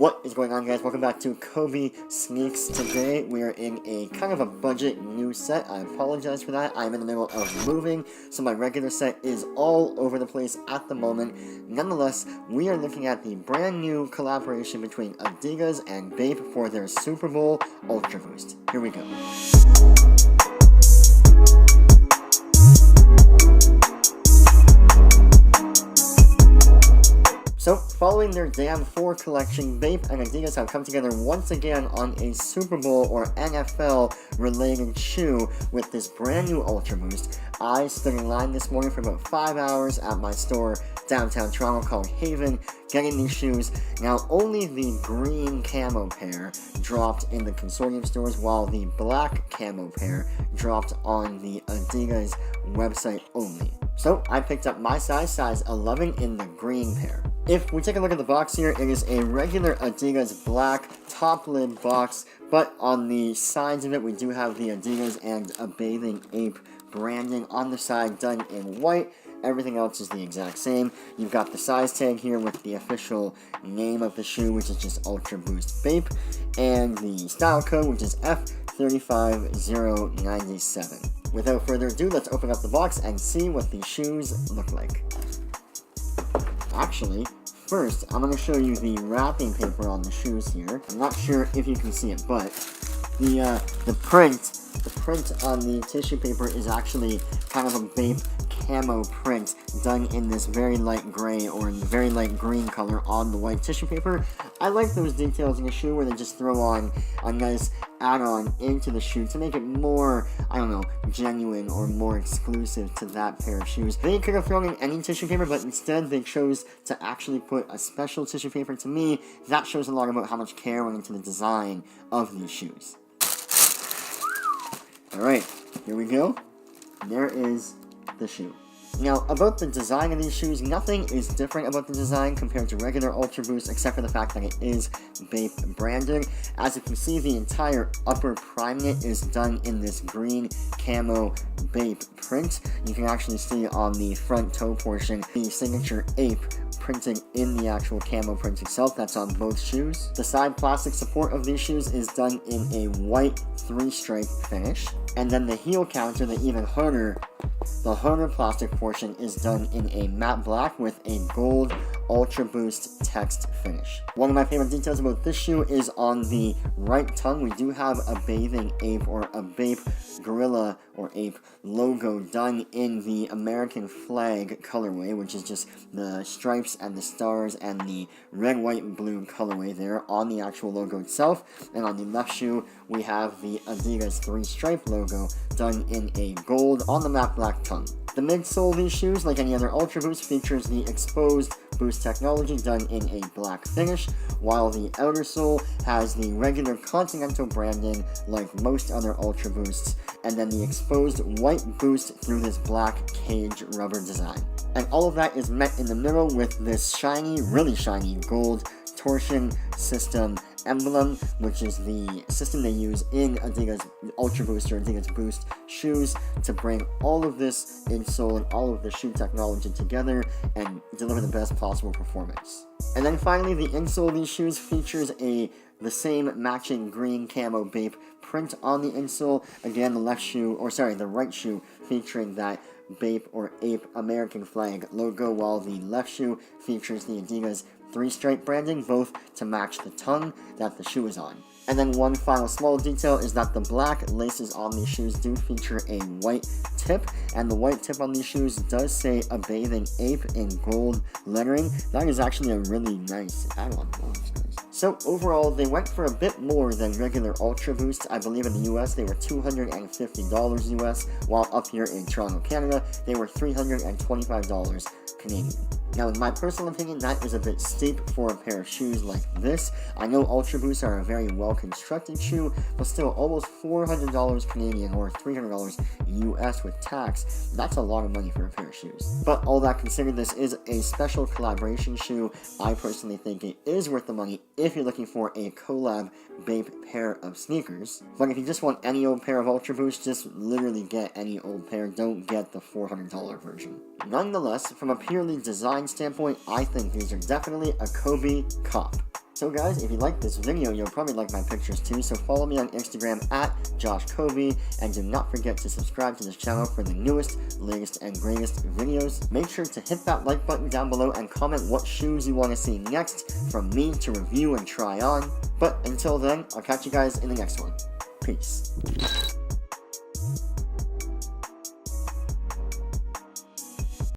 What is going on, guys? Welcome back to Kobe Sneaks. Today we are in a kind of a budget new set. I apologize for that. I'm in the middle of moving, so my regular set is all over the place at the moment. Nonetheless, we are looking at the brand new collaboration between Adidas and BAPE for their Superbowl Ultraboost. Here we go. So, following their Damn 4 collection, BAPE and Adidas have come together once again on a Super Bowl or NFL related shoe with this brand new Ultraboost. I stood in line this morning for about 5 hours at my store downtown Toronto called Haven, getting these shoes. Now, only the green camo pair dropped in the consortium stores, while the black camo pair dropped on the Adidas website only. So, I picked up my size 11 in the green pair. If we take a look at the box here, it is a regular Adidas black top lid box, but on the sides of it we do have the Adidas and a Bathing Ape branding on the side done in white. Everything else is the exact same. You've got the size tag here with the official name of the shoe, which is just Ultraboost BAPE, and the style code, which is F35097. Without further ado, let's open up the box and see what these shoes look like. Actually, first, I'm going to show you the wrapping paper on the shoes here. I'm not sure if you can see it, but the print on the tissue paper is actually kind of a BAPE camo print done in this very light gray or very light green color on the white tissue paper. I like those details in the shoe where they just throw on a nice add-on into the shoe to make it more, I don't know, genuine or more exclusive to that pair of shoes. They could have thrown in any tissue paper, but instead they chose to actually put a special tissue paper. To me, that shows a lot about how much care went into the design of these shoes. Alright, here we go. There is the shoe. Now, about the design of these shoes, nothing is different about the design compared to regular Ultraboost, except for the fact that it is BAPE branding. As you can see, the entire upper priming is done in this green camo BAPE print. You can actually see on the front toe portion the signature ape printing in the actual camo print itself. That's on both shoes. The side plastic support of these shoes is done in a white 3-stripe finish. And then the heel counter, the harder plastic portion is done in a matte black with a gold Ultraboost text finish. One of my favorite details about this shoe is on the right tongue. We do have a Bathing Ape or a BAPE gorilla or ape logo done in the American flag colorway, which is just the stripes and the stars and the red, white, and blue colorway there on the actual logo itself. And on the left shoe, we have the Adidas 3-stripe logo done in a gold on the matte black tongue. The midsole of these shoes, like any other Ultraboost, features the exposed boost technology done in a black finish, while the outer sole has the regular Continental branding like most other Ultraboosts, and then the exposed white boost through this black cage rubber design. And all of that is met in the middle with this shiny, really shiny gold Torsion system emblem, which is the system they use in Adidas Ultraboost or Adidas Boost shoes to bring all of this insole and all of the shoe technology together and deliver the best possible performance. And then finally, the insole of these shoes features the same matching green camo BAPE print on the insole. Again, the right shoe featuring that BAPE or ape American flag logo, while the left shoe features the Adidas 3-stripe branding, both to match the tongue that the shoe is on. And then one final small detail is that the black laces on these shoes do feature a white tip, and the white tip on these shoes does say a Bathing Ape in gold lettering. That is actually a really nice add-on. So overall, they went for a bit more than regular Ultraboost. I believe in the US they were $250 US, while up here in Toronto, Canada, they were $325 Canadian. Now, in my personal opinion, that is a bit steep for a pair of shoes like this. I know Ultraboosts are a very well-constructed shoe, but still almost $400 Canadian or $300 US with tax. That's a lot of money for a pair of shoes. But all that considered, this is a special collaboration shoe. I personally think it is worth the money if you're looking for a collab BAPE pair of sneakers. But if you just want any old pair of Ultraboosts, just literally get any old pair. Don't get the $400 version. Nonetheless, from a purely design standpoint, I think these are definitely a Kobe cop. So guys, if you like this video, you'll probably like my pictures too, so follow me on Instagram at JoshKobe, and do not forget to subscribe to this channel for the newest, latest, and greatest videos. Make sure to hit that like button down below and comment what shoes you want to see next from me to review and try on. But until then, I'll catch you guys in the next one. Peace.